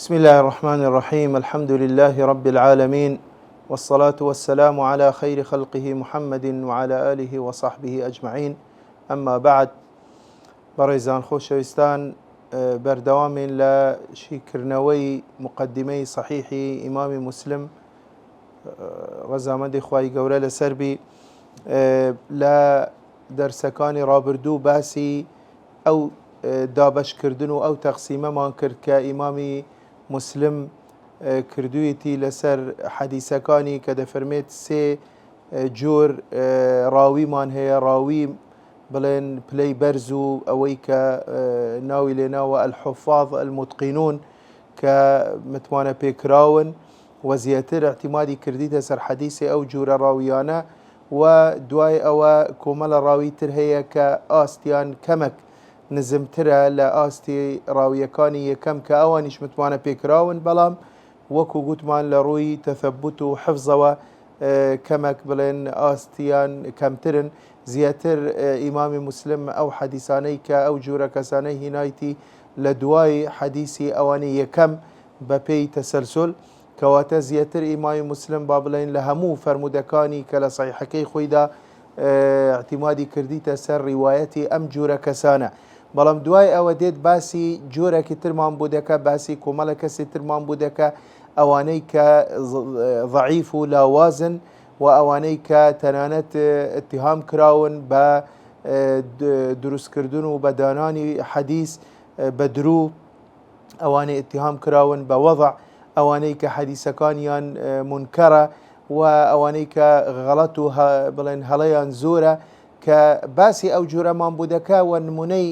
بسم الله الرحمن الرحيم. الحمد لله رب العالمين، والصلاة والسلام على خير خلقه محمد وعلى آله وصحبه أجمعين. أما بعد، بەڕێزان خۆشەویستان، بەردەوامین لە شیکردنەوەی مقدمەی صحیحی ئیمامی مسلم ڕەزامەندی خوای گەورە لەسەر بی. لە دەرسەکانی ڕابردوو باسی ئەو دابەشکردن و ئەو تەقسیمەمان کرد کە ئیمامی مسلم کردوویەتی لەسەر حەدیسەکانی کە دەفەرمێت سێ جۆر ڕاویمان هەیە، ڕاوی بڵێن پلەی بەرز و ئەوەی کە ناوی لێناوە الحفاظ المتقینون کە متوانە پێکراون و زیاتر اعتیمادی کردیتە سەر حەدیسی ئەو جۆرە ڕاویانە، و دوای ئەوە کۆمەڵە ڕاوی تر هەیە کە ئاستیان کەمێک نزمترە لە ئاستی ڕاویەکانی یەکەم کە ئەوانیش متوانە پێکراون، بەڵام وەکو گوتمان لە ڕووی تەثەبوت و حفظەوە کەمێک بڵێن ئاستیان کەمترن. زیاتر ئیمامی مسلم ئەو حەدیسانەی کە ئەو جۆرە کەسانەی هینایەتی لە دوای حەدیسی ئەوانەی یەکەم بە پێی تەسەلسل، کەواتە زیاتر ئیمامی مسلم با بڵێن لە هەموو فەرمودەکانی کە لە سەحیحەکەی خۆیدا اعتیمادی کردیتە سەر ڕیوایەتی ئەم جۆرە کەسانە. بەڵام دوای ئەوە دێت باسی جۆرێکی ترمان بوو دەکە، باسی کۆمەڵە کەسی ترمان بوو دەکە، ئەوانەی کە ضعیف و لاوازن و ئەوانەی کە تەنانەت اتهام کراون بە دروستکردن و بە دانانی حەدیس بە درۆ، ئەوانەی اتهام کراون بە وەضع، ئەوانەی کە حەدیسەکانیان منکەرە و ئەوانەی کە غەڵەت و بڵێن هەڵەیان زۆرە، کە باسی ئەو جۆرەمان بوو دەکە و نمونەی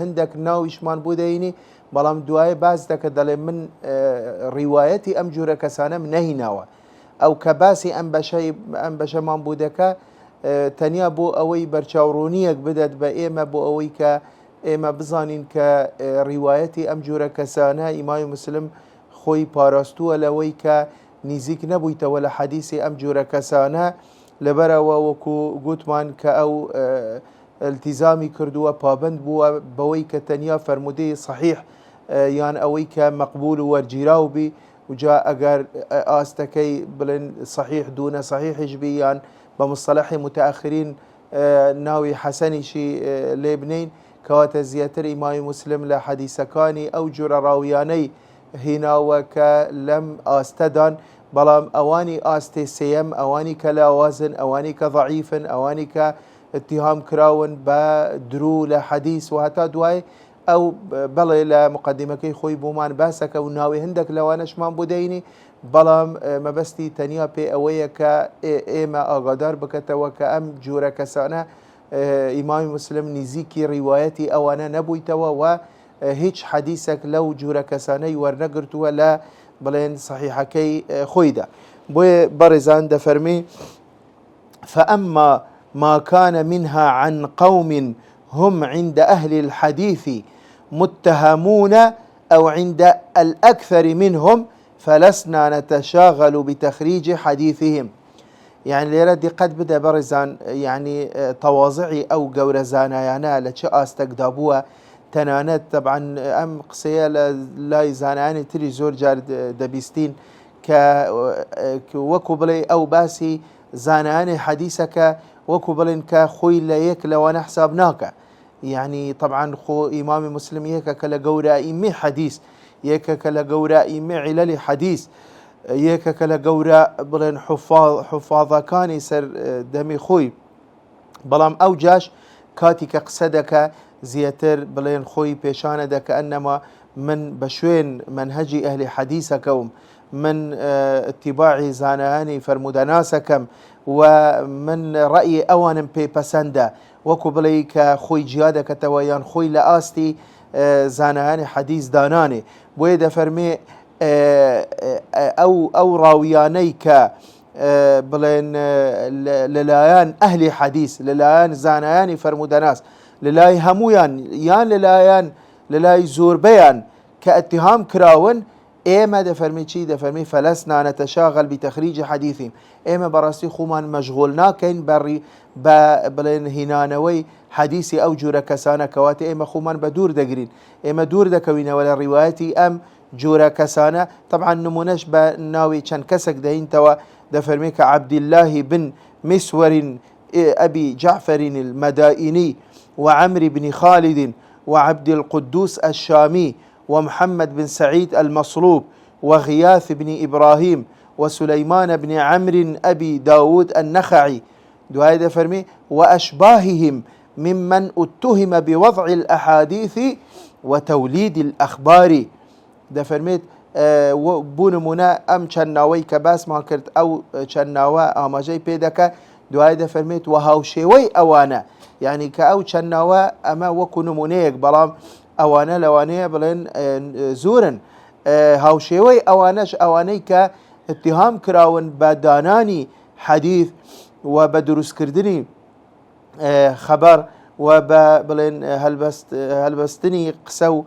هەندێک ناویشمان بوو دەینی، بەڵام دوایە باز دەکە دەڵێ من ڕیوایەتی ئەم جۆرە کەسانەم نەهیناوە. ئەو کە باسی ئەم بەشەمان بوو دەکە تەنیا بۆ ئەوەی بەرچاوڕوونیەک بدەت بە ئێمە، بۆ ئەوەی کە ئێمە بزانین کە ڕیوایەتی ئەم جۆرە کەسانە ئیمامی مسلم خۆی پاراستووە لەوەی کە نزیک نەبوویتەوە لە حەدیسی ئەم جۆرە کەسانە، لەبەرەوە وەکو گوتمان کە ئەو التیزامی کردووە، پابند بووە بەوەی کە تەنیا فەرمودەی صحیح یان ئەوەی کە مەقبول و وەرگیراو بی، وجا ئەگەر ئاستەکەی بڵێن صحیح دوونە صحیحش بی یان بە مصطلحی متأخرین ناوی حەسەنیشی لێ بنین، کەواتە زیاتر ئیمامی مسلم لە حەدیسەکانی ئەو جۆرە ڕاویانەی هیناوە کە لەم ئاستەدان، بەڵام ئەوانی ئاستی سێەم، ئەوانی کە لاوازن، ئەوانی کە ضعیفن، ئەوانی کە اتهام کراون بە درۆ لە حەدیس و هەتا دوای ئەو بەڵێ لە مقدمەکەی خۆی بۆمان باسەکە و ناوی هەندێک لەوانەشمان بۆ دەینی، بەڵام مەبەستی تەنیا پێ ئەوەیە کە ئێمە ئاگادار بکەتەوە کە ئەم جۆرە کەسانە ئیمامی مسلم نزیکی ڕیوایەتی ئەوانە نەبوویتەوە و هیچ حەدیسێک لەو جۆرە کەسانەی وەرنەگرتووە لە بڵێن صحیحەکەی خۆیدا. بۆیە بەڕێزان دەفەرمی فأما ما كان منها عن قوم هم عند أهل الحديث متهمون أو عند الأكثر منهم فلسنا نتشاغل بتخريج حديثهم. يعني ليرة دقت بدأ برزان يعني تواضعي أو جورزانيانا لشي أستقدابوها تنانت طبعا أم قصية لا زاناني تري زور جار دبيستين وكبلي أو باسي زاناني حديثك وكبلين كخوي ليك لو أنا حسابناك. يعني طبعا خو إمام مسلم يك كلا جورا إمي حديث، يك كلا جورا إمي علل حديث، يك كلا جورا بلين حفاظ كان يسر دمي خوي، بلام أو جاش كاتك قصدك زياتر بلين خوي بيشانه دك أنما من بشوين منهجي أهل حديثكم من اتباع زاناني فرمودناسكم ومن رأي أوان بيبسندا وەکو بڵێ کە خۆی جیا دەکەتەوە یان خۆی لە ئاستی زانایانی حەدیث دانانێ. بۆیە دەفەرمێ ئەو ڕاویانەی کە بڵێن لەلایەن ئەهلی حەدیث، لەلایەن زانایانی فەرمودەناس، لەلای هەمویان یان لەلای زۆربەیان کە اتهام کراون، ئێمە دەفەرمی چی؟ دەفەرمی فەلەسنا نەتەشاغل بتەخریج حەدیثهم، ئێمە بەڕاستی خۆمان مەشغوڵ ناکەین بە بڵێن هینانەوەی حەدیسی ئەو جۆرە کەسانە، کەواتە ئێمە خۆمان بە دوور دەگرین، ئێمە دوور دەکەوینەوە لە ڕیوایەتی ئەم جورا كسانا طبعا نمونش بناوي كان كسك دهين توا دفرميك عبد الله بن مسور أبي جعفر المدائني وعمر بن خالد وعبد القدوس الشامي ومحمد بن سعيد المصلوب وغياث بن إبراهيم وسليمان بن عمرو أبي داود النخعي دعاء دفرمي وأشباههم ممن اتهم بوضع الأحاديث وتوليد الأخبار دفرميت بون منا ام چناوی که باس ما کرد او چناوا آماجی پیدا دعای دفرميت وهاوشيوي أوانا يعني كأو چناوا أما وكو نمونيك بلام أوانا لوانية بلين زورن هاوشيوي أوانش أواني كاتهام كراون بداناني حديث وبدروس كردني خبر وبلين هلبستني قسو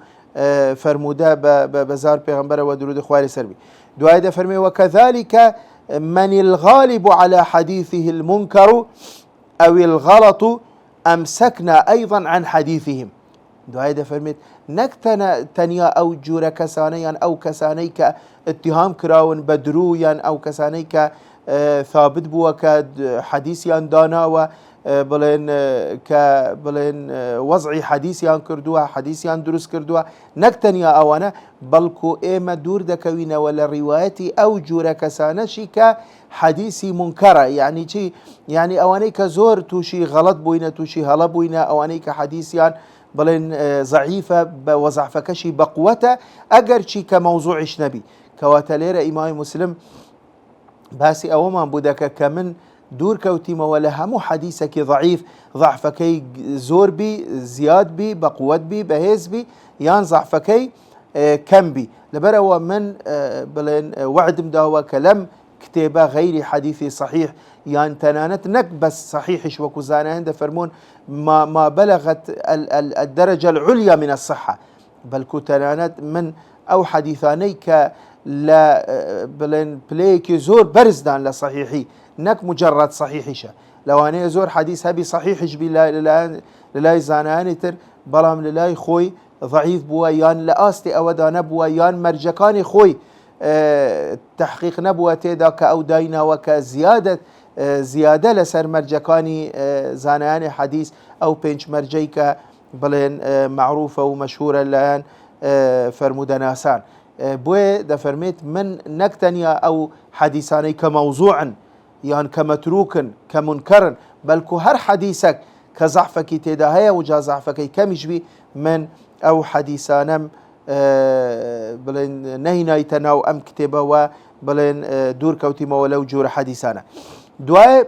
فرمودا بزار پیغمبر و درود خوار سربي دعاء فرمي وكذلك من الغالب على حديثه المنكر أو الغلط أمسكنا أيضا عن حديثهم دعاء فرميت نكتنا تنيا أو جورا كسانيا أو كسانيك اتهام كراون بدرويا أو كسانيك ثابت بوا كحديثيان دانا بلين وضعي حديثيان كردوها حديثيان دروس كردوها نكتنيا أوانا بلكو إيما دور دكوين ولا روايتي أو جورا كسانشي كحديثي منكرة يعني شي يعني أوانيك زور توشي غلط بوينة توشي هلا بوينة أوانيك حديثيان بلين ضعيفة وضعفكشي بقوته أجر شي كموضوعش نبي كواتلير إمام مسلم باسي أوما بودك كمن دور كوتيما ولا همو حديثك ضعيف ضعفكي زور بي زياد بي بقوت بي بهيز بي يان ضعفكي كم بي لبرا من بلين وعد مداوى كلام كتابة غير حديثي صحيح يان تنانت نك بس صحيحش وكوزانا هند فرمون ما بلغت الدرجة العليا من الصحة بل كتنانت من أو حديثاني لا بلين بليك زور برزدان لصحيحي نك مجرد صحيحشة لو أنا زور حديث هبي صحيحش بي لا زاناني تر بلام لا خوي ضعيف بويان لآستي أودا نبويان مرجكاني خوي تحقيق نبوة تيداك أو داينا وكزيادة زيادة لسر مرجكاني زاناني حديث أو بينش مرجيك بلين معروفة ومشهورة الآن فرمودناسان بوي دفرميت من نكتنيا أو حديثاني كموضوعا يعني كمتروكا كمنكرا بل كهر حديثك كضعفك تداهية وجا ضعفك كمجبي من أو حديثانم بلين نهينا يتناو أم كتابة وبلين دور كوتيما ولو جور حديثانا دواء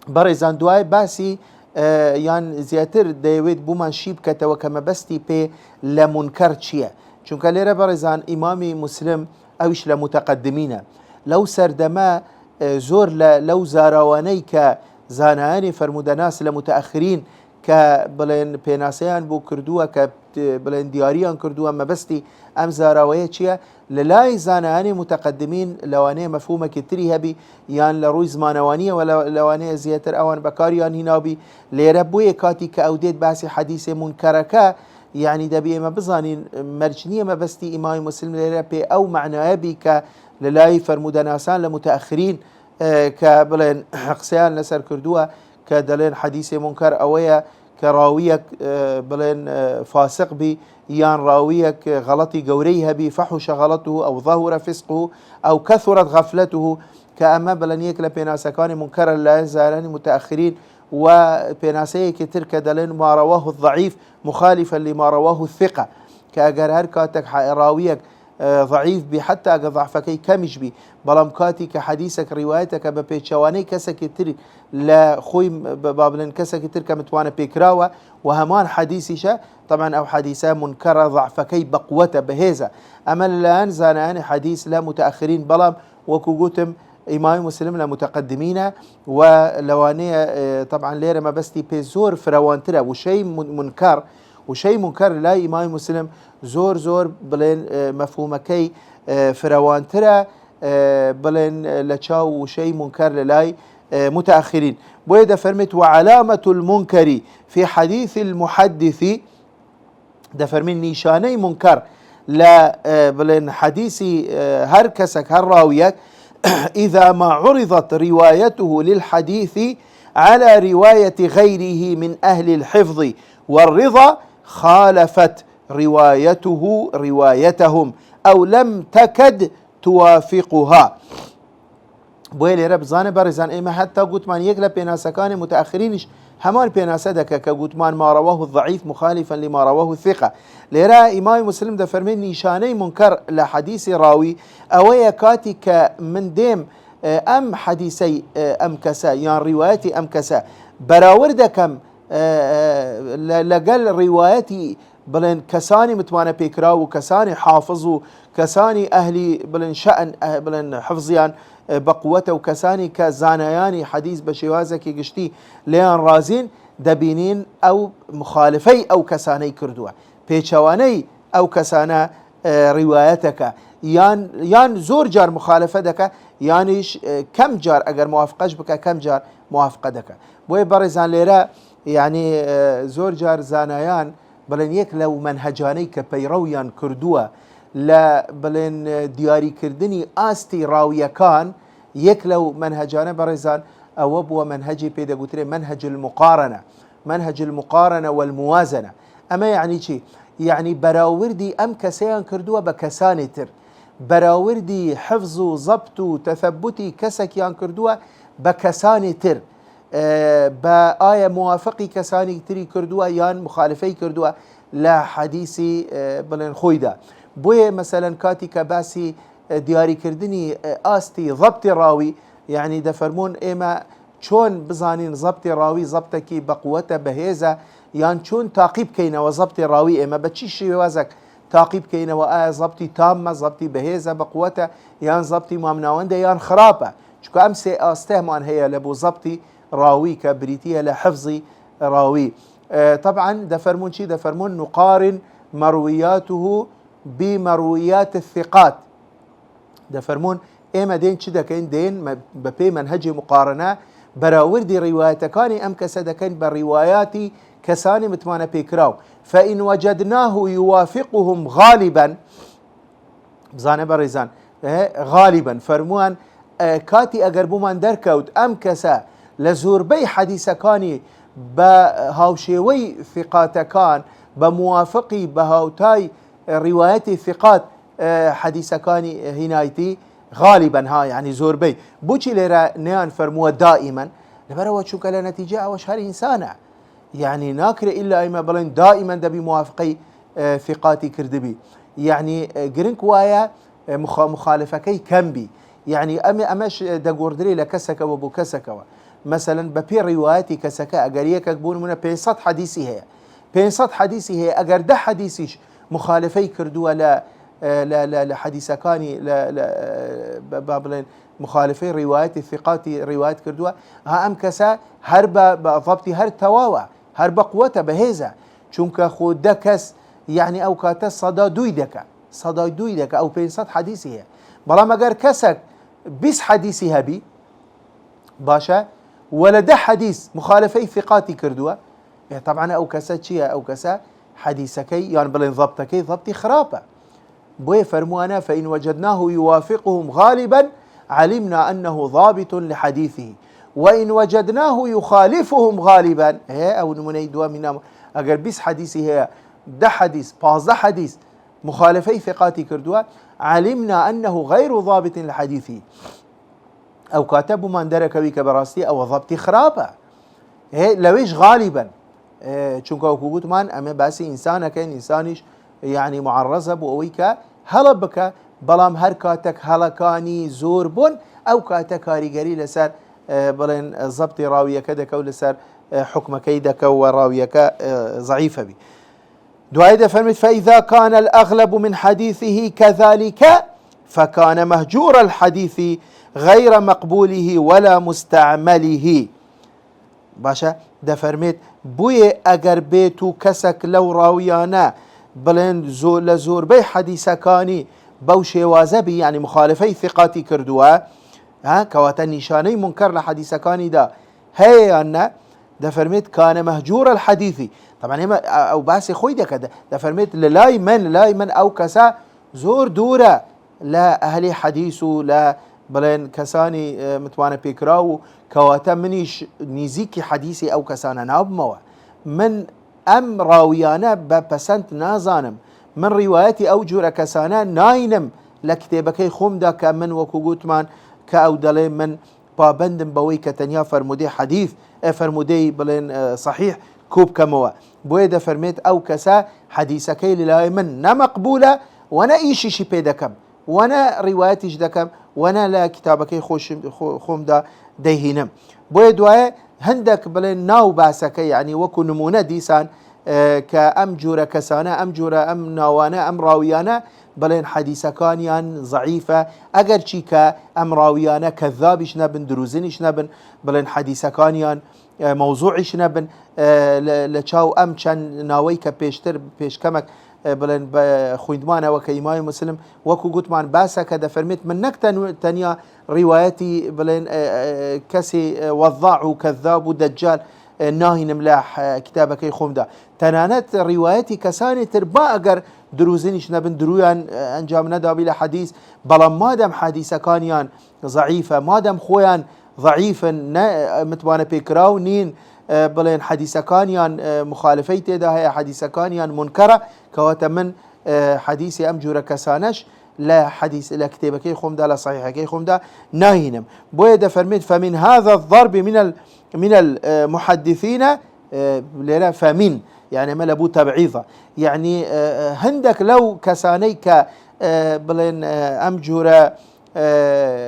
بريزان دواء باسي يعني زياتر دايويد بومان شيب كتوا كما بستي بي لمنكر چيه چونك ليرا بريزان إمامي مسلم أوش لمتقدمين لو سردما زور لو زارواني كزاناني فرمودناس لمتأخرين كبلين بيناسيان بو كردوها كبلين دياريان كردوها ما بستي أم زاروية چيا للاي زاناني متقدمين لواني مفهومة كتري هبي يان لروي زمانوانية ولا لواني زياتر أوان بكاريان هنابي ليربوية كاتي كأوديت باسي حديث منكركا يعني دبي ما بزانين مرجنية ما بستي إمام مسلم ليربي أو معناه بي للاي فرمودناسان لمتأخرين كبلين حقسيان لسر كردوها كدلين حديث منكر أويا كراويك بلين فاسق بي يان راويك غلطي قوريها بي فحش غلطه أو ظهر فسقه أو كثرت غفلته كأما بلنيك لبيناسكان منكر لا يزالان متأخرين وبيناسيك تلك دلين ما رواه الضعيف مخالفا لما رواه الثقة كأجر هركاتك راويك ضعيف بي حتى أجر ضعفكي كمش بي بلام كاتي كحديثك روايتك ببيتشواني كسك تري لا خوي بابلن كسك تري كمتوانا بيكراوة وهمان حديثي طبعا أو حديثا منكر ضعفكي بقوة بهذا أما الآن زاناني حديث لا متأخرين بلام وكوجوتم إمام مسلم لمتقدمين ولوانية طبعا ليرة ما بستي بزور فروانترا وشيء منكر وشيء منكر لا إمام مسلم زور بلين مفهومكي فروانترا بلين لتشاو وشيء منكر للاي متأخرين بويدا فرمت وعلامة المنكر في حديث المحدث دفرمين نيشاني منكر لا بلين حديثي هر كسك هر راويك إذا ما عرضت روايته للحديث على رواية غيره من أهل الحفظ والرضا خالفت روايته روايتهم أو لم تكد توافقها. بويلي رب زانه برزان إما حتى قلت من يقلب بيناسكان متأخرينش همان بيناسدك كقلت ما رواه الضعيف مخالفا لما رواه الثقة. لرا إمام مسلم ده فرمين نشاني منكر لحديث راوي أويا كاتك من ديم أم حديثي أم كسا يعني روايتي أم كسا براوردكم لقل روايتي بلن كساني متوانا بيكراو وكساني حافظو كساني أهلي بلن شأن بلن حفظيان بقوته وكساني كزانياني حديث بشوازك قشتي ليان رازين دبينين أو مخالفي أو كساني كردوا بيشواني أو كسانا روايتك يان زور جار مخالفتك يعني كم جار أجر موافقش بك كم جار موافقتك بوي برزان ليرا يعني زور جار زانيان بلن يك لو منهجاني كبيرويان كردوا لا بلن دياري كردني آستي راوية كان يكلو منهجانا برزان أو أبو منهجي بيدا قلتلي منهج المقارنة والموازنة. أما يعني شي يعني براوردي أم كسيان كردوا بكساني تر براوردي حفظو ضبطو تثبتي كسكيان كردوا بكساني تر بآية موافقي كساني تري كردوا يان مخالفي كردوا لا حديثي بلن خويدا بوي مثلا كاتي كباسي دياري كردني آستي ضبط راوي يعني دفرمون إما چون بزانين ضبط راوي ضبطكي بقوته بهيزة يعني چون تعقيب كينا وضبط راوي إما بتشي شوازك تعقيب كينا وآية ضبطي تامة ضبطي بهيزة بقوته يعني ضبطي مامناونده يعني خرابة شكو أمسي آستهمان هي لبو ضبطي راوي كبريتية لحفظي راوي. طبعا دفرمون شي دفرمون نقارن مروياته بمرويات الثقات دفرمون إما دين شدا كين دين ببي منهج مقارنة براوردي روايتكاني أم كسدكين برواياتي كساني متمانا بيكراو فإن وجدناه يوافقهم غالبا بزانه بريزان غالبا فرموان كاتي أقربو من دركوت أم كسا لزوربي حديثكاني بهاوشيوي ثقاتكان بموافقي بهاوتاي روايات الثقات حديثكاني هنايتي غالبا ها يعني زوربي بوشي لرا نيان فرموه دائما لبرا شو كلا نتيجة أو شهر إنسانة يعني ناكر إلا إما بلين دائما دبي موافقي ثقاتي كردبي يعني جرينك وايا مخالفكي كمبي يعني أمش دقوردري لكسك وبو كسك مثلا ببي رواياتي كسكا أقريك أقبون من بينصد حديثي هي أقر ده حديثيش مخالفي كردوا لا حديثكاني لا بابلين مخالفي روايات الثقات روايات كردوا ها أم كسا هرب ضبطي هر تواوا هرب قوته بهذا چونك خود دكس يعني أو كاتس صدا دويدك أو بينصد حديثي هي بلا مقر كسك بس حديثي هبي باشا ولا ده حديث مخالفي ثقاتي كردوا يعني طبعا أو كسا شيء أو كسا حديثكي يعني بلين ضبطكي ضبطي خرابة بوي فرموانا فإن وجدناه يوافقهم غالبا علمنا أنه ضابط لحديثه وإن وجدناه يخالفهم غالبا أو نموني دوا منا أقر بس حديثي هي ده حديث باز حديث مخالفي ثقاتي كردوا علمنا أنه غير ضابط لحديثه أو كاتب من درك بك براستي أو ضبطي خرابة لويش غالبا چونك وكوت مان أما باسي إنسانك كان إنسانيش يعني معرضة بويك هلا بك بلام هر كاتك هلكاني زور بون أو كاتك كاريجري لسر بلين ضبط راوية كذا كو لسر حكم كيدك وراويك ضعيفة بي دعاية فرمت فإذا كان الأغلب من حديثه كذلك فكان مهجور الحديث غير مقبوله ولا مستعمله باشا ده فرميت بوي اگر بيتو كسك لو راويانا بلين لزور بي حديثكاني بوشي وازبي يعني مخالفي ثقاتي كردوا ها كواتا نشاني منكر لحديثكاني دا هي أن دفرميت كان مهجور الحديث. طبعا هما او باسي خوي دكا دفرميت لاي من او كسا زور دورة لا اهلي حديثو لا بلين كساني متوانا بيكراو كواتا منيش نيزيكي حديثي او كسانا ناب موا من ام راويانا ببسنت نازانم من رواياتي او جورا كسانا ناينم لكتابكي خومدا كمن وكو قوتمان كاو دلين من بابندم بوي كتنيا فرمودي حديث فرمودي بلين صحيح كوب كموا بويدا فرميت او كسا حديثكي للاي من نمقبولة وانا ايشي شي بيدكم وانا روايتي جدكم وانا لا كتابكي خومدا ديهينم بويدوا هندك بلين ناو باسكي يعني وكو نمونة ديسان كأم جورا كسانا أم جورا أم ناوانا أم راويانا بلين حديثة كانيان ضعيفة أجر شي كأم راويانا كذابش نبن دروزنش نبن بلين حديثة كانيان موضوعش نبن لچاو أم چن ناويك بيشتر بيش كمك بلين خويندمانا وكيماي مسلم وكو قوتمان باسا كدا فرميت منك تنيا روايتي بلين كسي وضاع وكذاب ودجال ناهي نملاح كتابك خومدا تنانت روايتي كساني تربا اگر دروزينش نبن درويان انجام ندا بلا حديث بلا مادم حديثة كانيان ضعيفة مادم خويان ضعيفا متوانا بيكراو نين بلين حديثة كانيان مخالفيتي دا هي حديثة كانيان منكرة كواتا من حديثي أمجور كسانش لا حديث لا كتابك خومدا لا صحيحك خومدا ناهينم بويدا فرميت فمن هذا الضرب من المحدثين لنا فمن يعني ملبو تبعيضة يعني هندك لو كسانيك بلين أمجورة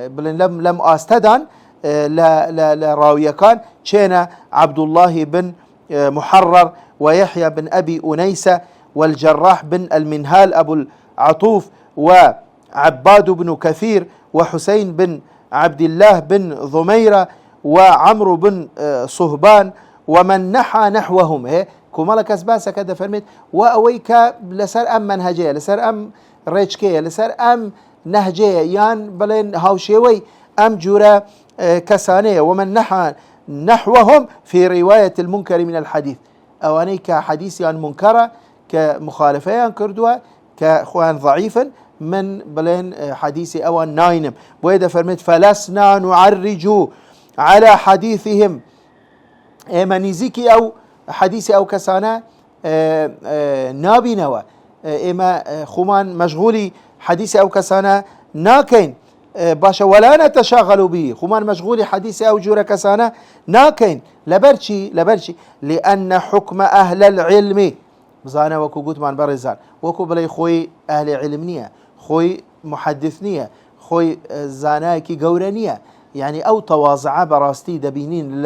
بلين لم أستدان لا راوية كان شينا عبد الله بن محرر ويحيى بن أبي أنيسة والجراح بن المنهال أبو العطوف وعباد بن كثير وحسين بن عبد الله بن ضميرة وعمرو بن صهبان ومن نحى نحوهم هي كمالا كسباسة كده فرميت وأويك لسر أم منهجية لسر أم ريشكية لسر أم نهجية يان بلين هاوشيوي أم جورا كسانية ومن نحى نحوهم في رواية المنكر من الحديث أواني كحديث يان منكرة كمخالفة يان كردوا كأخوان ضعيفا من بلين حديث أوان ناينم وإذا فرميت فلسنا نعرج على حديثهم إما نيزيكي أو حديث أو كسانا نابينوا إما خمان مشغولي حديث أو كسانا ناكين باشا ولا نتشاغل به خمان مشغولي حديث أو جورا كسانا ناكين لبرشي لأن حكم أهل العلم بزانا وكو قوت من برزان وكو بلي خوي أهل علمنية خوي محدثنية خوي زاناكي قورانية يعني أو تواضع براستي دبينين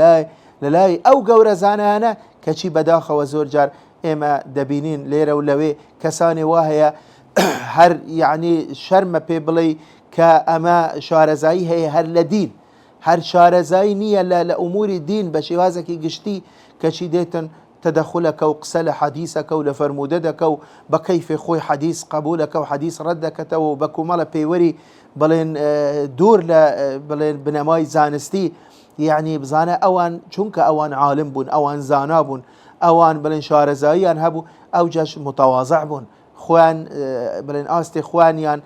للاي أو قورة زانانا كشي بداخة وزور جار إما دبينين ليرة ولوي كساني واهية هر يعني شرم بيبلي كأما شارزاي هي هر لدين هر شارزاي نية لأمور الدين بشيوازكي قشتي كشي ديتن تدخلك وقسل حديثك ولفرموددك بكيف خوي حديث قبولك وحديث ردك تو بكمال بيوري بلين دور بلين بنماي زانستي يعني بزانا اوان چونك اوان عالم بون اوان زانابون اوان بلين شارزايان هبو او جاش متواضع بون خوان بلين آستي خوانيان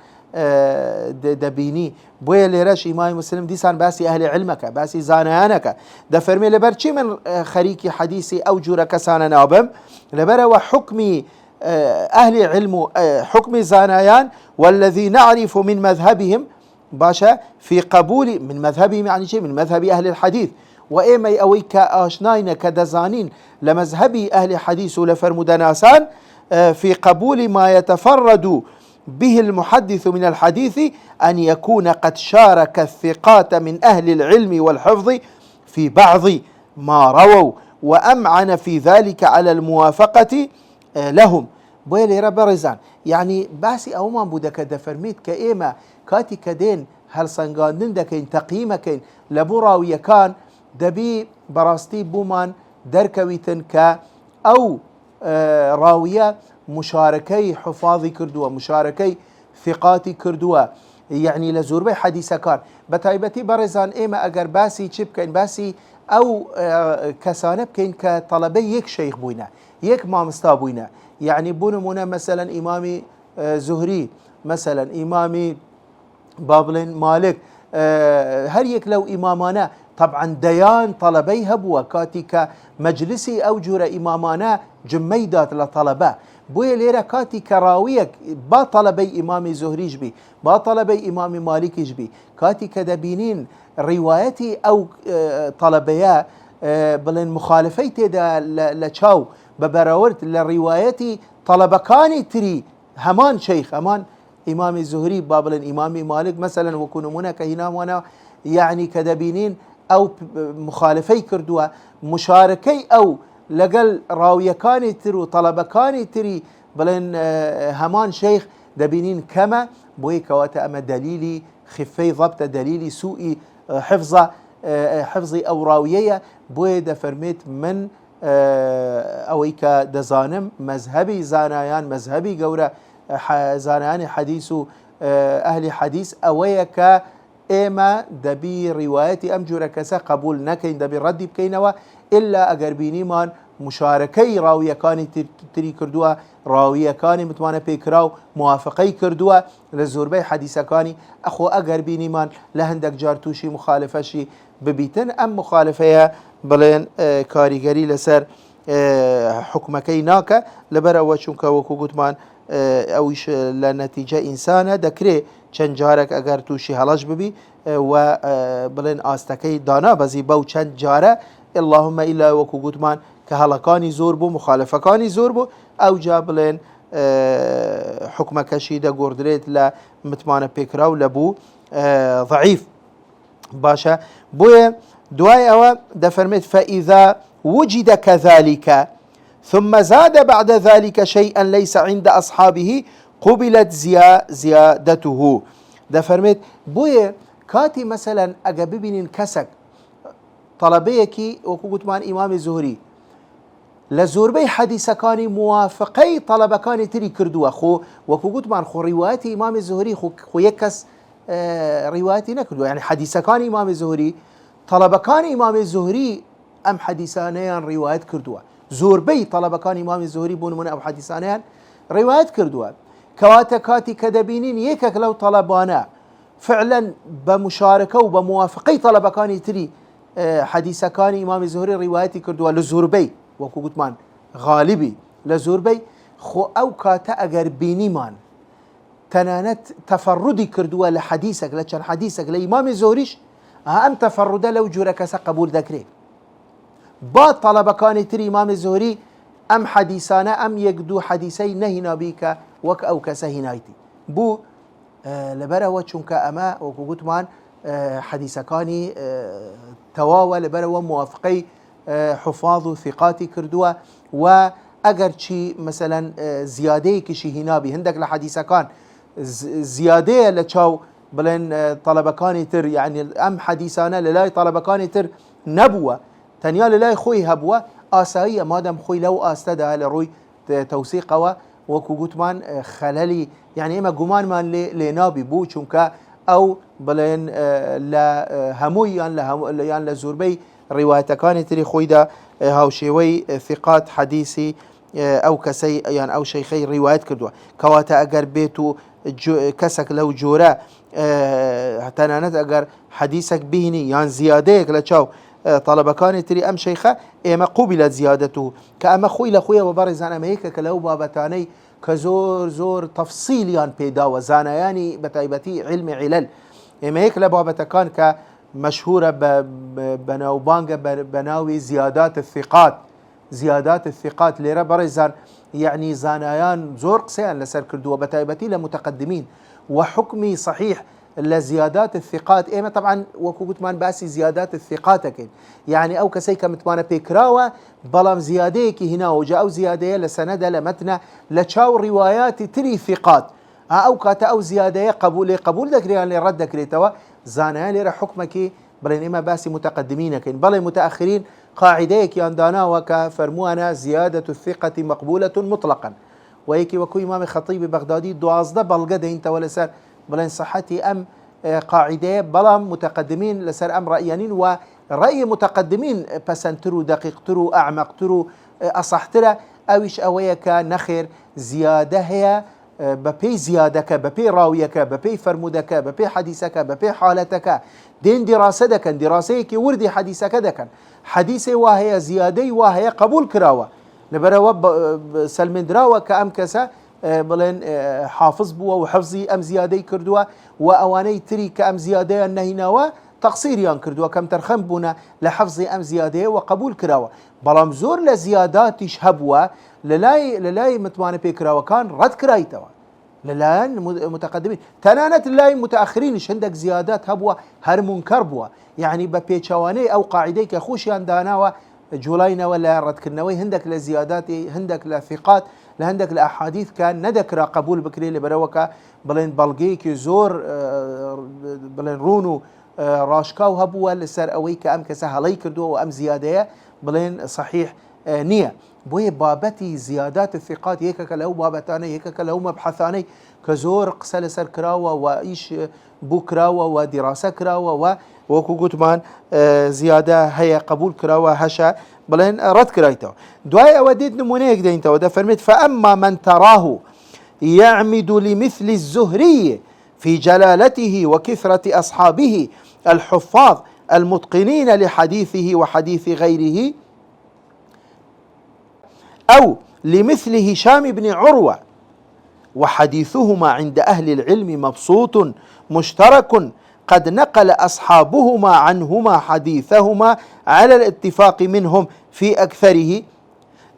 دبيني بويا ليرش إمام مسلم ديسان باسي أهل علمك باسي زانانك دفرمي لبرشي من خريكي حديثي أو جورا كسانا نابم لبرا وحكمي أهل علم حكم زانايان والذي نعرف من مذهبهم باشا في قبول من مذهبهم يعني شيء من مذهب أهل الحديث وإيمي أويك آشناين كدزانين لمذهبي أهل حديث لفرمدناسان في قبول ما يتفرد به المحدث من الحديث أن يكون قد شارك الثقات من أهل العلم والحفظ في بعض ما رووا وأمعن في ذلك على الموافقة لهم بويلي رب رزان يعني باسي أوما بودك دفرميت كإيما كاتي كدين هل صنقاندن دكين تقييمكين لبراوية كان دبي براستي بومان دركويتن ك أو راوية مشاركي حفاظي كردوا مشاركي ثقاتي كردوا يعني لزوربي حديث كان بتايبتي برزان إما أجر باسي شب كين باسي أو كسانة بكين كطلبي يك شيخ بوينا يك ما مستابوينا يعني بونمونا مثلا إمامي زهري مثلا إمامي بابلين مالك هر يك لو إمامانا طبعا ديان طلبي هبوا كاتي كمجلسي أو جور إمامانا جميدات لطلبة بويا ليرا كاتي كراويك با طلبي إمامي زهري جبي با طلبي إمامي مالك جبي كاتي كدبينين روايتي أو طلبيا بلين مخالفيتي دا لچاو ببراورت لروايتي طلبكاني تري همان شيخ همان إمامي الزهري بابلن إمامي مالك مثلا وكونمونا كهنا وانا يعني كدبينين أو مخالفي كردوا مشاركي أو لقل راوية كاني تري وطلبة كاني تري بلن همان شيخ دبينين كما بوي كواتا أما دليلي خفي ضبط دليلي سوء حفظي أو راوية بوي دفرميت من أويكا دزانم مذهبي زانايان مذهبي قورة زانايان حديثو أهل حديث أويكا إما دبي روايتي أمجور كسا قبول نكين دبي ردي بكينوا إلا أقربيني من مشاركي راوية كاني تري كردوا راوية كاني متوانا بيكراو موافقي كردوا للزوربي حديثة كاني أخو أقربيني من لهندك جارتوشي مخالفشي ببيتن أم مخالفيها بلين كاريگري لسر حكمكي ناكا لبرا وچونك وكو گوتمان اويش لنتيجة إنسانة دكري چند جارك اگر توشي هلاش ببي و بلين آستكي دانا بزي بو چند جارة اللهم إلا وكو گوتمان كهلكاني زور بو مخالفكاني زور بو او جا بلين حكمكشي دا قردريت لمتمانة بيكراو لبو ضعيف باشا بويا دواي أوا دفرمت فإذا وجد كذلك ثم زاد بعد ذلك شيئا ليس عند أصحابه قبلت زيادته دفرمت بويا كاتي مثلا أجاببين كسك طلبيكي وكوتمان إمام الزهري لزوربي حديث كاني موافقي طلبكاني تري كردوا خو وكوتمان خو روايتي إمام الزهري خو يكس روايتي نكردوا يعني حديث كاني إمام الزهري طلبكان إمام الزهري أم حديثانيان رواية كردوا زوربي طلبكان إمام الزهري بون من أو حديثانيان رواية كردوا كواتكاتي كدبينين يكك لو طلبانا فعلا بمشاركة وبموافقة طلبكان تري حديثكان إمام الزهري رواية كردوا لزوربي وكو قلت غالبي لزوربي خو أو كاتا أجر بيني مان تنانت تفردي كردوا لحديثك لكن حديثك لإمام الزهريش أم تفرد لو جورك قبول ذكري با طلب كان تري إمام الزهري أم حديثانا أم يقدو حديثي نهينا بيك وك أو كسهنايتي بو لبرا وچونك أما وقلت مان حديث كاني تواوى لبرا وموافقي حفاظ ثقاتي كردوا وأجر شي مثلا زيادة كشي هنا بي هندك لحديث كان زيادة لتشاو بلين طلبكاني تر يعني أم حديثانا للاي طلبكاني تر نبوة تنيا للاي خوي هبوة آسائية مادام خوي لو آستدها لروي توثيقه وكو قوتمان خلالي يعني إما قمان مان لنابي بو چونك أو بلين لا هموي يعني لزوربي روايتكاني تري خوي دا هاوشيوي ثقات حديثي أو كسي يعني أو شيخي روايات كردوا كواتا أجر بيتو كسك لو جورا تنانت أجر حديثك بيني يعني زيادة لتشاو طلبكاني تري أم شيخة إما قبلت زيادته كأما خوي لخويا وبرزان أما هيك كلو بابتاني كزور زور تفصيل يعني بيدا وزانا يعني بتايبتي علم علل إما هيك لبابتكان كمشهورة بناوبانجا بناوي زيادات الثقات ليرا برزان يعني زانايان زور قسيان لسر كردوا بتايبتي لمتقدمين وحكمي صحيح لزيادات الثقات إما طبعا وكوكوت مان باسي زيادات الثقات يعني أو كسي كمتمانا بيكراوة بلام زياديكي هنا وجاء زيادة لسندة لمتنة لتشاو روايات تري ثقات أو كاتا أو زيادة قبول ذكريان اللي رد ذكريتوا زانيان ليرا حكمك بلين إما باسي متقدمين بلين متأخرين قاعديك ياندانا وكفرموانا زيادة الثقة مقبولة مطلقا ويكي وكو إمام خطيب بغدادي دوازده بلغده انت ولسان بلين صحتي أم قاعدة بلام متقدمين لسر أم رأيانين ورأي متقدمين بسنترو دقيقترو أعمقترو أصحترا أويش أويك نخير زيادة هي ببي زيادك ببي راويك ببي فرمودك ببي حديثك ببي حالتك دين دراستك دراسيك وردي حديثك دكن حديثي وهي زيادة وهي قبول كراوة لبرا سلمين دراوة كأم كسا بلين حافظ بوا وحفظي أم زيادة كردوا وأواني تري كأم زيادة النهيناوا تقصيريان كردوا كم ترخم بنا لحفظي أم زيادة وقبول كراوة بلام زور لزيادات يشهبوا للاي متواني بكراوة كان رد كرايتوا للاي متقدمين تنانت للاي متأخرين إيش عندك زيادات هبوا هر منكر بوا يعني ببيتشواني أو قاعدة كخوشيان داناوا جولينا ولا رد كنوي هندك لزيادات هندك لثقات لهندك الأحاديث كان ندكر قبول بكري لبروكا بلين بلغيك زور بلين رونو راشكاو هبوا لسر أويك أم كسهلي كردو وأم زيادة بلين صحيح نية بوي بابتي زيادات الثقات هيك لو بابتاني هيك لو مبحثاني كزور قسل سر كراوة وإيش بو كراوة ودراسة كراوة وكو قوتمان زيادة هي قبول كراوة هشا بلين رد كرايته دعاء وديت نمونيك دينته وده فرميت فأما من تراه يعمد لمثل الزهري في جلالته وكثرة أصحابه الحفاظ المتقنين لحديثه وحديث غيره أو لمثل هشام بن عروة وحديثهما عند أهل العلم مبسوط مشترك قد نقل أصحابهما عنهما حديثهما على الاتفاق منهم في أكثره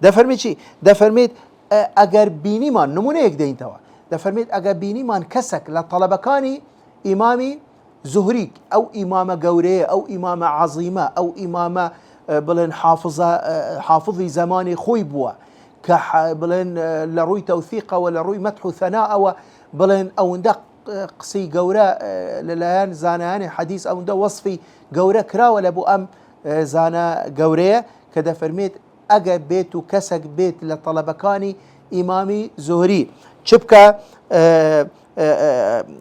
ده فرميت شيء ده فرميت أجر بيني ما نمونه يكدين توا ده فرميت أجر بيني ما كسك لطلبكاني إمامي زهريك أو إمامة جورية أو إمامة عظيمة أو إمامة بلن حافظي زماني خويبوا بلن لروي توثيقه ولا روي مدح ثناء بلن أو ندق قصي جورا للان زانان حديث أو ندق وصفي جورا كرا ولا بو أم زانا جورية كذا فرميت أجا بيت وكسك بيت لطلبكاني إمامي زهري شبكة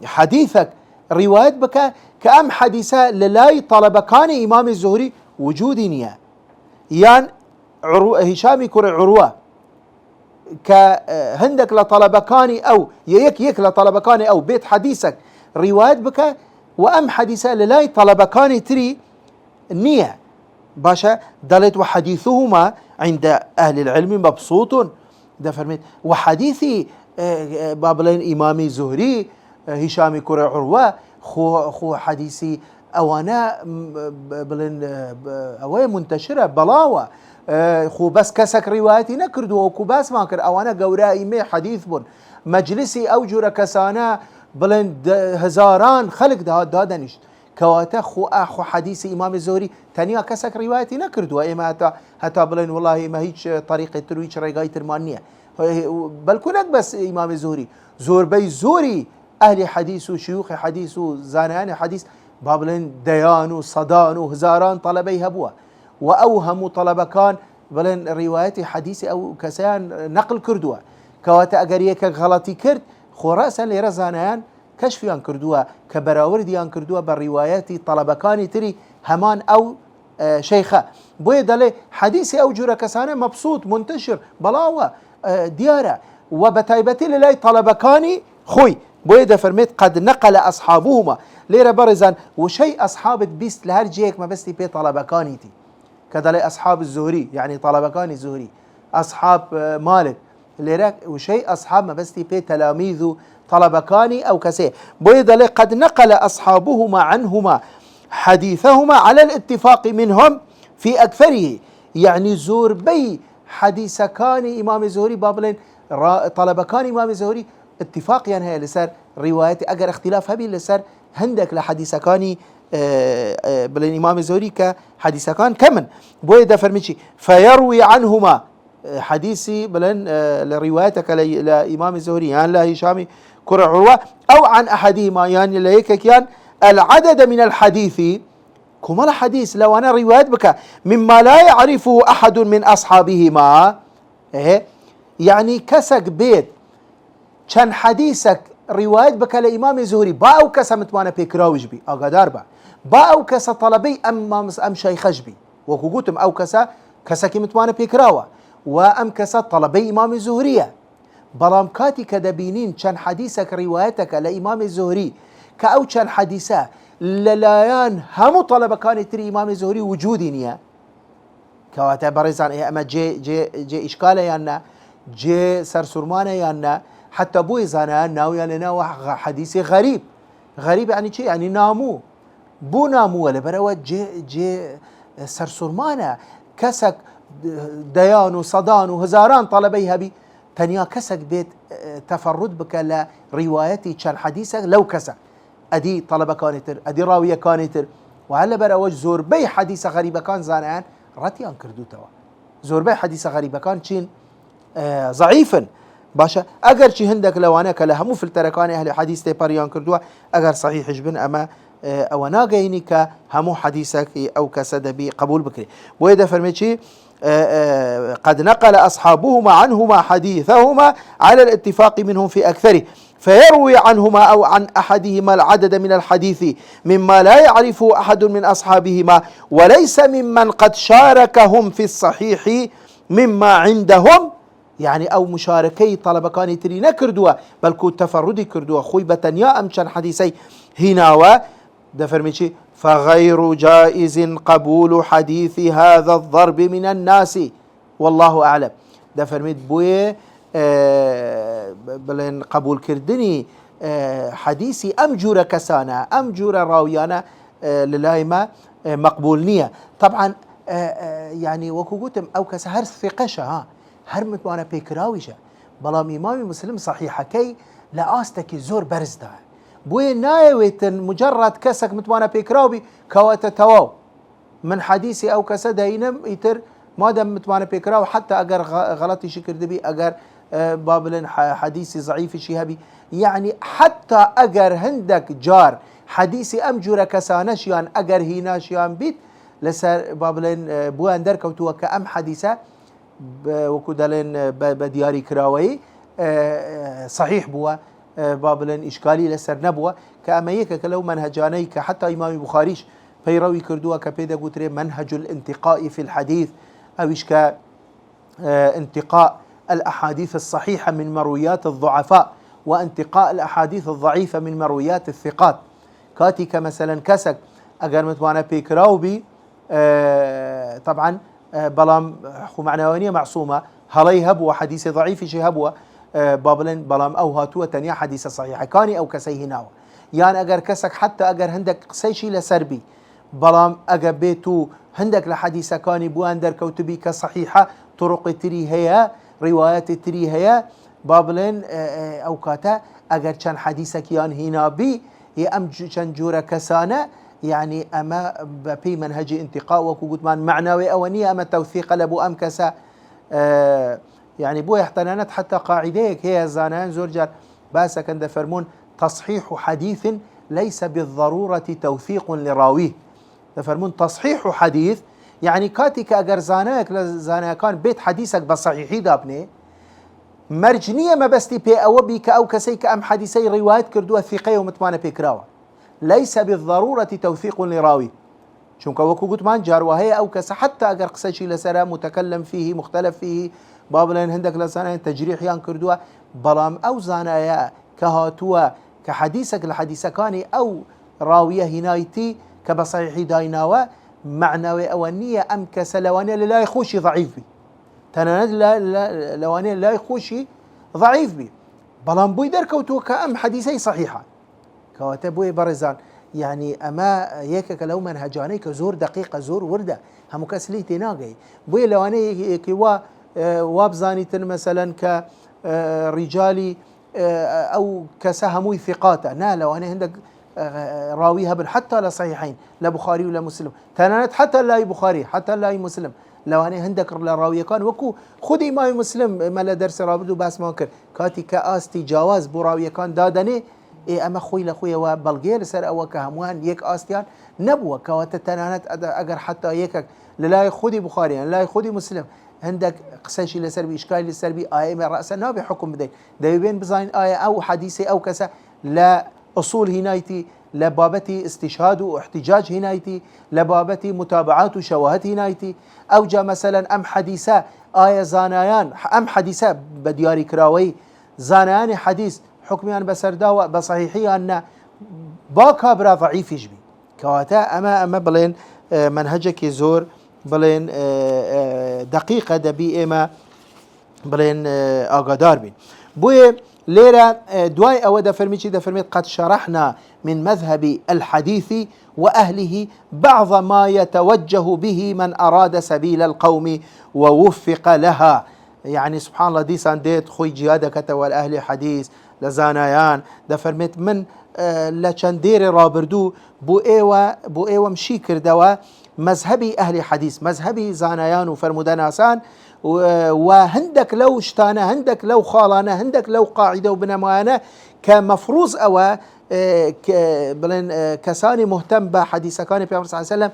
حديثك روايات بك كأم حديثة للاي طلبكاني إمامي الزهري وجود نيا يان هشامي كر عروة كهندك لطلبكاني أو يك لطلبكاني أو بيت حديثك روايات بك وأم حديثة للاي طلبكاني تري نية باشا دلت وحديثهما عند أهل العلم مبسوط ده فرميت وحديثي بابلين إمامي زهري هشامي كر عروة خو حديثي أوانا بلن أوي منتشرة بلاوة خو بس كسك روايتي نكردو وكو بس ما كر أوانا قورائي مي حديث بن مجلسي أوجر كسانا بلن هزاران خلق دادنش كواتا خو حديثي إمام الزهري تانيا كسك روايتي نكردو إما هتا بلن والله ما هيش طريقة ترويش رقاية ترمانية بل كونك بس إمام الزهري زور بي زوري أهل حديث وشيوخ حديث وزانان حديث بابلين ديان وصدان وهزاران طلبي هبوا وأوهموا طلبكان بلين رواية حديث أو كسان نقل كردوا كواتا أجريك غلطي كرد خراسا لرزانان كشفيان كردوا كبراورديان كردوا بالروايات طلبكان تري همان أو شيخة بويدا لي حديث أو جورا كسانة مبسوط منتشر بلاوة ديارة وبتايبتي للاي طلبكاني خوي بويدا فرميت قد نقل أصحابهما ليرة برزان وشيء أصحاب بيست لهرجيك ما بس بي طلبكانيتي كذا لي أصحاب الزهري يعني طلبكاني الزهري أصحاب مالك ليرة وشيء أصحاب ما بس بي تلاميذ طلبكاني أو كسي بويدا لي قد نقل أصحابهما عنهما حديثهما على الاتفاق منهم في أكثره يعني زور بي حديثكاني إمام الزهري بابلين طلبكاني إمام الزهري اتفاق يعني هي لسر روايتي أجر اختلاف هبي لسر هندك لحديثكاني بلين إمام الزهري كحديثكان كمن بويدا فرميشي فيروي عنهما حديثي بلين لروايتك لإمام الزهري يعني لا هشامي كر عروة أو عن أحدهما يعني ليك كان العدد من الحديث كما الحديث لو أنا روايات بك مما لا يعرفه أحد من أصحابهما يعني كسك بيت كان حديثك روايت بك لإمام زهري با أو كسا متوانا بيكراوج بي أقدار با أو كسا طلبي أم شيخش بي وكو قلتم أو كسا كي متوانا بيكراوة وأم كسا طلبي إمام زهرية بلام كاتي كدبينين كان حديثك روايتك لإمام الزهري كأو كان حديثة للايان هم طلبة كان تري إمام الزهري وجودي نيا كواتا برزان أما جي إشكالة يانا جي سرسرمانة يانا حتى بوي زانا ناويا لنا حديثي غريب يعني شيء يعني نامو بو نامو ولا بروت جي سرسرمانة كسك ديان وصدان وهزاران طلبيها بي تنيا كسك بيت تفرد بك لروايتي كان حديثك لو كسك أدي طلبة كانتر أدي راوية كانتر وعلى بروج زور بي حديثة غريبة كان زانان رتيان كردو توا زور بي حديثة غريبة كان شين ضعيفا باشا اگر شي هندك لو انا كلا همو في التركان اهل حديث تي بريان كردوا اگر صحيح جبن اما او ناغيني ك همو حديثك او كسدبي قبول بكري ويدا فرميتشي قد نقل اصحابهما عنهما حديثهما على الاتفاق منهم في اكثره فيروي عنهما او عن احدهما العدد من الحديث مما لا يعرفه احد من اصحابهما وليس ممن قد شاركهم في الصحيح مما عندهم يعني او مشاركي طلبه كان تري نكردوا بل كو تفردي كردوا خوي بتنيا امشان حديثي هناوا ده فرميشي فغير جائز قبول حديث هذا الضرب من الناس والله اعلم ده فرميت بوي بلين قبول كردني حديثي امجور كسانا امجور راويانا للايما مقبول نيه طبعا يعني وكو قلتم او كسهر ثقشه ها هرمت وانا بيكراويشة بلام إمام مسلم صحيحة كي لآستك زور برز دا بوي نايويتن مجرد كسك متوانا بيكراوبي كواتا تواو من حديثي أو كسد هينم يتر ما دام متوانا بيكراو حتى أجر غلطي شكر دبي أجر بابلن حديثي ضعيف شيهبي يعني حتى أجر هندك جار حديثي أمجور كسانشيان أجر هيناشيان بيت لسر بابلن بوان دركوتوا كأم حديثة وكدلين بدياري كراوي صحيح بوا بابلن إشكالي لسر نبوة كأميك كلو منهجانيك حتى إمام بخاريش فيروي كردوا كبيدا قتري منهج الانتقاء في الحديث أو إشكا انتقاء الأحاديث الصحيحة من مرويات الضعفاء وانتقاء الأحاديث الضعيفة من مرويات الثقات كاتيك مثلا كسك أقر متوانا بيكراوبي طبعا بلام خو معنوانية معصومة هلي هبوا حديث ضعيف شي هبوا بابلن بلام او هاتوا تنيا حديث صحيحة كاني او كسي هناوا يعني اگر كسك حتى اگر هندك قسي شي لسربي بلام اگر بيتو هندك لحديث كاني بو اندر كوتبي كصحيحة طرق تري هي روايات تري هي بابلن او كاتا اگر كان حديثك يان هنا بي هي ام كان جورا كسانه يعني أما بي منهج انتقاء وكو قلت معنوي أونية أما توثيق لبو أم كسا يعني بو يحتنانت حتى قاعديك هي زانان زورجار باسا كان دفرمون تصحيح حديث ليس بالضرورة توثيق لراويه دفرمون تصحيح حديث يعني كاتك أجر زاناك لزانا كان بيت حديثك بصحيحي دابني مرجنية ما بستي بي أو بيك أو كسيك أم حديثي روايات كردوها ثقية ومتمانة بيكراوة ليس بالضرورة توثيق لراوي شونك وكو قلت مان جار وهي أو كس حتى أجر قسشي لسرا متكلم فيه مختلف فيه بابلين هندك لسانا تجريح يان كردوا بلام أو زانايا كهاتوا كحديثك لحديثكاني أو راوية هنايتي كبصحيح دايناوا معنوي أونية أم كسلوانية لا يخوشي ضعيف بي تناند لوانية لا يخوشي ضعيف بي بلام بوي دركوتو كأم حديثي صحيحة كواتبوي برزان يعني أما يكك لو منهجاني كزور دقيقة زور وردة هم كسلي تناقي بوي لواني كوا وابزاني مثلا كرجالي أو كسهموي ثقاتا نا لواني عندك راويها بل حتى لا صحيحين لا بخاري ولا مسلم تنانت حتى لا بخاري حتى لا مسلم لواني عندك راوية كان وكو خدي ما مسلم ما لا درس رابدو بس ما كر كاتي كاستي جواز براوية كان دادني إيه أما خوي لخوي وبلغير سر أو كهموان يك آستيان نبوة كواتتنانت أجر حتى يكك لا يخدي بخاري لا يخدي مسلم هندك قسەشی لەسەر بی ئیشکالی لەسەر بی ئایا ئێمە ڕەسەن نابێ حکم بدەین دەبێن بزانین ئایا ئەو حەدیثی ئەو کەسە لە ئوصول هینایەتی لە بابەتی استیشهاد و احتیجاج هینایەتی لە بابەتی متابعات و شەواهد هینایەتی ئەو جا مەسەلەن ئەم حەدیثە ئایا زانایان ئەم حەدیثە بە دیاریکراوەی زانایانی حەدیث حکمیان بەسەرداوە بە صحیحیان نە با کابرا ضعیفیش بی کەواتە ئەمە بڵێن منهجێکی زۆر بڵێن دقیقە دەبی ئێمە بڵێن ئاگادار بین بۆیە لێرە دوای ئەوە دەفەرمی دەفەرمێت قد شرحنا من مذهب الحديث وأهله بعض ما يتوجه به من أراد سبيل القوم ووفق لها يعني سبحان الله ديسان ديت خوي جيادك والأهل حديث لزانایان دەفەرمێت من لە چەندێرێ ڕابردوو بۆ ئێوە مشی کردەوە مەذهبی ئەهلی حەدیث مەذهبی زانایان و فەرمودەناسان و هەندێک لەو شتانە هەندێک لەو خاڵانە هەندێک لەو قاعیدە و بنەمایانە کە مەفروض ئەوە بڵێن کەسانی مهتەم بە حەدیثەکانی پێغەمبەر صلی الله علیه و سلم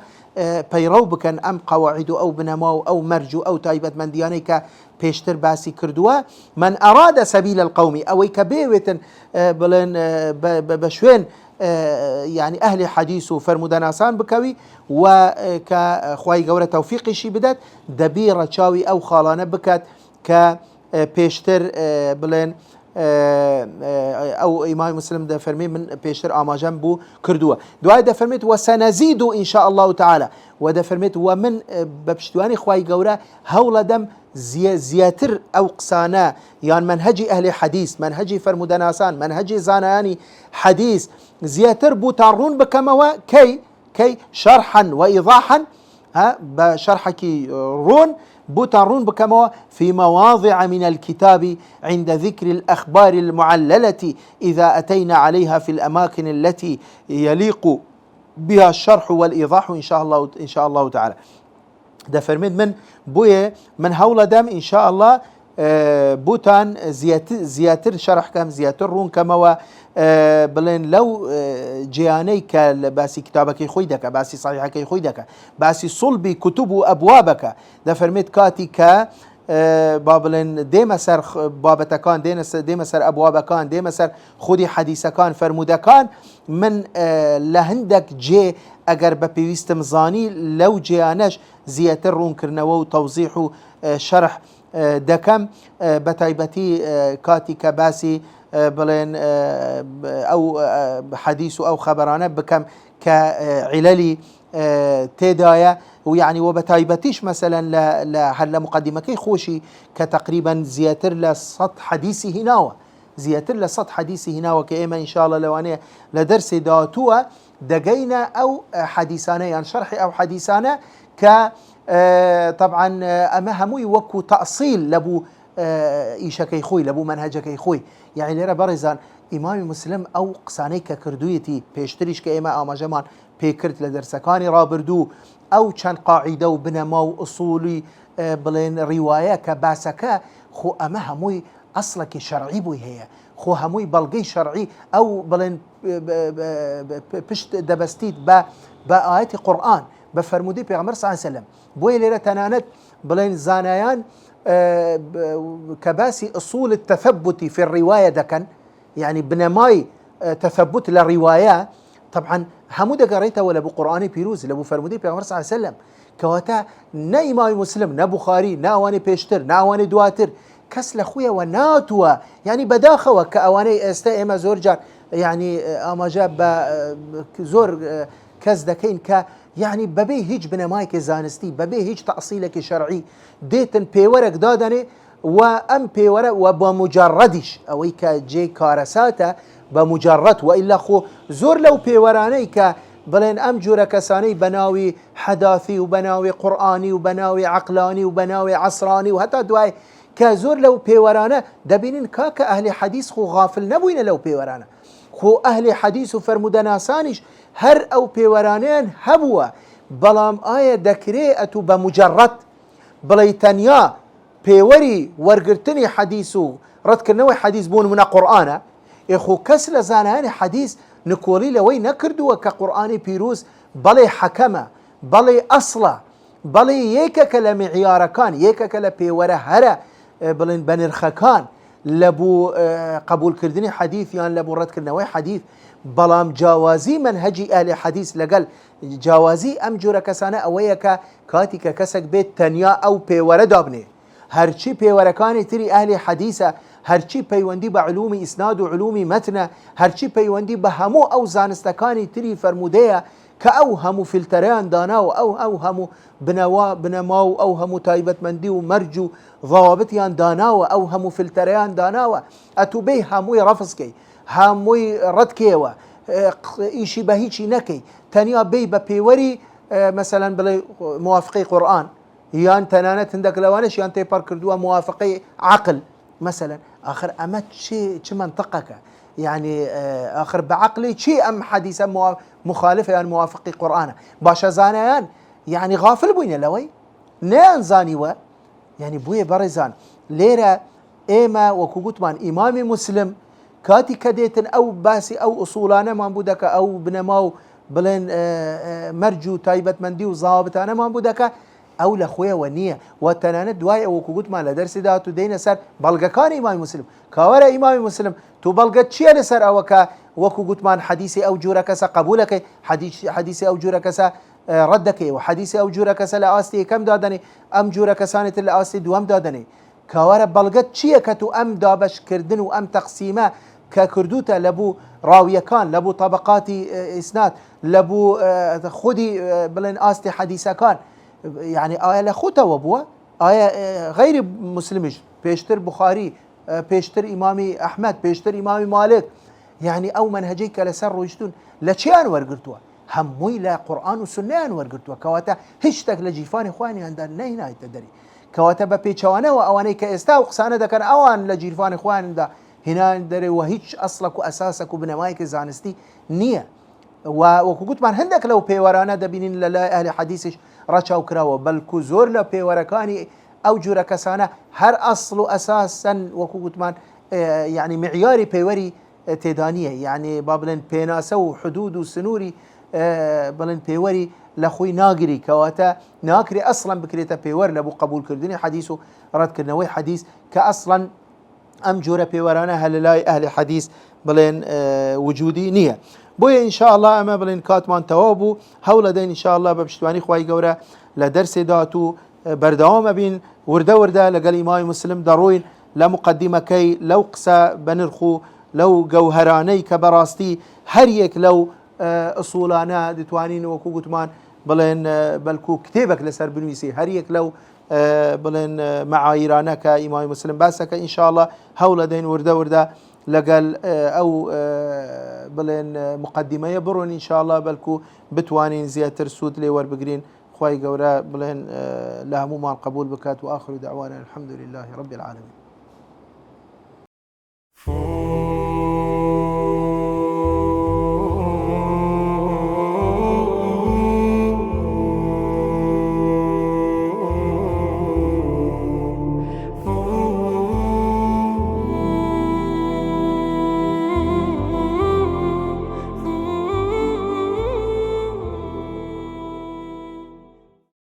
پەیڕەو بکەن ئەم قەواعید و ئەو بنەما و ئەو مەرج و ئەو تایبەتمەندیانەی کە پێشتر باسی کردووە من ئەرادە سەبیل القەومی ئەوەی کە بێوێتن بڵێن بە شوێن يعني ئەهلی حەدیث و فەرمودەناسان بکەوی و کە خوای گەورە تەوفیقیشی بدات دەبی ڕەچاوی ئەو خاڵانە بکات کە پێشتر بڵێن ئەو ئیمام مسلم دەفەرمێ من پێشتر ئاماژەم بوو کردووە دوای دەفەرمێت وسەنەزید و ئینشاء الله تعالى و دەفەرمێت و من بە پشتیوانی خوای گەورە هەوڵە دەم زیاتر ئەو قسانە یان منهجی ئەهلی حەدیث منهجی فەرمودەناسان منهجی زانایانی حەدیث زیاتر بوو تا ڕوون بکەمەوە کەی شەرحا و ئیضاحا بە شەرحێکی ڕوون بوتارون بكما في مواضع من الكتاب عند ذكر الأخبار المعللة إذا أتينا عليها في الأماكن التي يليق بها الشرح والإيضاح إن شاء الله تعالى ده فرميد من بوية من هول دم إن شاء الله بوتان زياتر شرح كم زياتر رون كما بلين لو جيانيك باسي كتابك خويدك باسي صحيحك خويدك باسي صلبي كتب وأبوابك ده فرميت كاتي ك بابلن ديما سر بابتكان ديما سر أبوابكان ديما سر خودي حديثكان فرمودكان من لهندك جي اگر بپیویستم زانی لو جیانش زیاتر رون کرنەوە و توضیح و شرح دەکەم بەتایبەتی کاتی کە باسی بڵێن ئەو حەدیث و ئەو خەبەرانە بکەم کە علەلی تێدایە و یعنی و بەتایبەتیش مەسەلەن هەر لە مقدمەکەی خۆشی کە تقریبا زیاتر لە 100 حەدیثی هیناوە زیاتر لە 100 حەدیثی هیناوە کە ئێمە ئینشاءڵڵا لەوانەیە لە دەرسێ داهاتووە دەگەینە ئەو حەدیثانە یان شەرحی ئەو حەدیثانە کە طبعا ئەمە هەمووی وەکو تەئصیل لەبوو ئیشەکەی خۆی لەبوو منهەجەکەی خۆی یعنی لێرە بەڕێزان ئیمامی مسلم ئەو قسانەی کە کردوویەتی پێشتریش کە ئێمە ئاماژەمان پێکرد لە دەرسەکانی ڕابردوو ئەو چەند قاعیدە و بنەما و ئوسوڵی بڵێن ڕیوایە کە باسەکە خۆ ئەمە هەمووی ئەسڵێکی شەرعی بووی هەیە خۆ هەمووی بەڵگەی شەرعی ئەو بڵێن پشت دەبەستیت بە ئاەتی قورئان بە فەرمودەی پێغەمبەر صلی الله علیه و سلم بۆیە لێرە تەنانەت بڵێن زانایان کە باسی ئوسوڵ التەثەبوت في الرواية دەکەن يعني بنەمای تەثەبوت لە ڕیوایە طبعا هەموو دەگەڕێتەوە لە بۆ قورئانی پیرۆز لە بۆ فەرمودەی پێغەمبەر صلی الله علیه و سلم کەواتە نە ئیمامی مسلم نە بوخاری نە ئەوانەی پێشتر نە ئەوانەی دواتر کەس لە خوێوە ناتووە یعنی بەداخەوە کە ئەوانەی ئێستا ئێمە زۆر جار یعنی ئاماژە بە زۆر کەس دەکەین کە یعنی بەبێ هیچ بنەمایەکی زانستی بەبێ هیچ تەئصیلێکی شەرعی دێتن پێوەرێک دادەنێ و ئەم پێوەرە و بە مجەڕەدیش ئەوەی کە جێ کارەساتە بە مجەڕەد و ئیلا خۆ زۆر لەو پێوەرانەی کە بڵێن ئەم جۆرە کەسانەی بەناوی حەداثی و بەناوی قورئانی و بەناوی عەقلانی و بەناوی عەسرانی و هەتا دوای کە زۆر لەو پێوەرانە دەبینن کاکە ئەهلی حەدیث خۆ غافل نەبووینە لەو پێوەرانە خۆ ئەهلی حەدیث و فەرمودەناسانیش هەر ئەو پێوەرانەیان هەبووە بەڵام ئایا دەکرێت ئەتوو بە مجەڕەد بڵێ تەنیا پێوەری وەرگرتنی حەدیث و ڕەتکردنەوەی حەدیث بۆ نمونە قورئانە ئێخۆ کەس لە زانایانی حەدیث نکۆڵی لەوەی نەکردووە کە قورئانی پیرۆز بەڵێ حەکەمە بەڵێ ئەسڵە بەڵێ یەکێکە لە معیارەکان یەکێکە لە پێوەرە هەرە بڵێن بە نرخەکان لە بوو قبولکردنی حەدیث یان لە بوو ڕەتکردنەوەی حەدیث، بەڵام جیاوازی منهەجی ئەهلی حەدیث لەگەڵ جیاوازی ئەم جۆرە کەسانە ئەوەیە کە کاتی کە کەسێک بێت تەنیا ئەو پێوەرە دابنێ، هەرچی پێوەرەکانی تری ئەهلی حەدیثە، هەرچی پەیوەندی بە علومی ئیسناد و علومی مەتنە، هەرچی پەیوەندی بە هەموو ئەو زانستەکانی تری فەرمودەیە کە ئەو هەموو فیلتەرەیان داناوە، ئەو هەموو بنەما و ئەو هەموو تایبەتمەندی و مەرج و ضەوابطیان داناوە، ئەو هەموو فیلتەرەیان داناوە، ئەتوبەی هەمووی ڕەفزکەی، هەمووی ڕەتکێوە، ئیشی بە هیچی نەکەی، تەنیا بێی بە پێوەری مەسەلەن بڵێ موافقەی قورئان، یان تەنانەت هەندێک لەوانەش یان تێپەڕ کردووە موافقەی عەقل مثلا. آخر ئەمە چ منطقەکە؟ يعني آخر بعقلي چی ئەم حەدیثە مخالفە یان موافقی قورئانە؟ باشە زانایان يعني غافل بووینە لەوەی نەیان زانیوە. يعني بۆیە بەڕێزان لێرە ئێمە وەکو گوتمان ئیمامی مسلم کاتی کە دێتن ئەو باسی ئەو ئوسوڵانەمان بوو دەکە، ئەو بنەما و بڵێن مەرج و تایبەتمەندی و زاوابتانەمان بوو دەکە، ئەو لە خۆیەوە نییە. و تەنانەت دوایە وەکو گوتمان لە دەرسی داهات و دێینە سەر بەڵگەکانی ئیمامی مسلم، کاوەرە ئیمامی مسلم تو بەڵگەت چییە لەسەر ئەوە کە وەکو گوتمان حەدیثی ئەو جۆرە کەسە قبولەکەی، حەدیثی ئەو جۆرە کەسە ڕەت دەکەی، و حەدیثی ئەو جۆرە کەسە لە ئاستی یەکەم دادەنێ، ئەم جۆرە کەسانێت لە ئاستی دووەم دادەنێ. کاوەرە بەڵگەت چییە کە تو ئەم دابەشکردن و ئەم تەقسیمە کە کردوتە لە بوو ڕاویەکان، لە بوو طەبەقاتی ئیسناد، لە بوو خودی بڵێن ئاستی حەدیثەکان، يعني ئایا لە خۆتەوە بووە؟ ئایا غەیری مسلمیش پێشتر بوخاری، پێشتر ئیمامی ئەحمەد، پێشتر ئیمامی مالک، يعني ئەو منهەجەی کە لەسەر ڕۆیشتون لە چیان وەرگرتووە؟ هەمووی لە قورئان و سونەیان وەرگرتووە، کەواتە هیچ شتێک لە جیرفانی خوانیاندا نەهێنایتە دەری. کەواتە بە پێچەوانەوە ئەوانەی کە ئێستا و قسانە دەکەن ئەوان لە جیرفانی خوانیاندا هێنان دەرێ و هیچ ئەسڵک و ئەساسک و بنەمایەکی زانستی نییە. وەکو گوتمان هەندێک لەو پێوەرانە دەبینین لە لای ئەهلی حەدیثیش ڕەچاو کراوە، بەڵکو زۆر لە پێوەرەکانی ئەو جۆرە کەسانە هەر ئەسڵ و ئەساسەن وەکو گوتمان يعني معیاری پەیوەری تێدا نییە، يعني با بڵێن پێناسە و حدود و سنووری بڵێن پێوەری لە خۆی ناگری، کەواتە ناکرێ ئەسڵەن بکرێتە پێوەر لە بوو قبولکردنی حەدیث و ڕەتکردنەوەی حەدیث کە ئەسڵەن ئەم جۆرە پێوەرانە هە لە لای ئەهلی حەدیث بڵێن وجودی نییە. بۆیە ئینشاءالله ئەمە بڵێن کاتمان تەواو بوو، هەوڵ دەین ئینشاءالله بە پشتیوانی خوای گەورە لە دەرسێ داهات و بەردەوام ئەبین، وردە وردە لەگەڵ ئیمامی مسلم دەڕۆین لە مقدمەکەی لەو قسە بە نرخ و لەو گەوهرانەی کە بەڕاستی هەر یەک لەو ئوسوڵانە دەتوانین وەکو گوتمان بڵێن بەلکو کتێبێک لەسەر بنویسی، هەر یەک لەو بڵێن مەعایرانە کە ئیمامی مسلم باسەکە ئینشاءالله هەوڵ دەین وردە وردە لەگەڵ ئەو بڵێن مقدمەیە بڕۆن ئینشاءالله بەلکو بتوانین زیاتر سوود لێ وەربگرین. خوای گەورە بڵێن لە هەموومان قبول بکات و ئاخر دعوانا الحمد لله رب العالمين.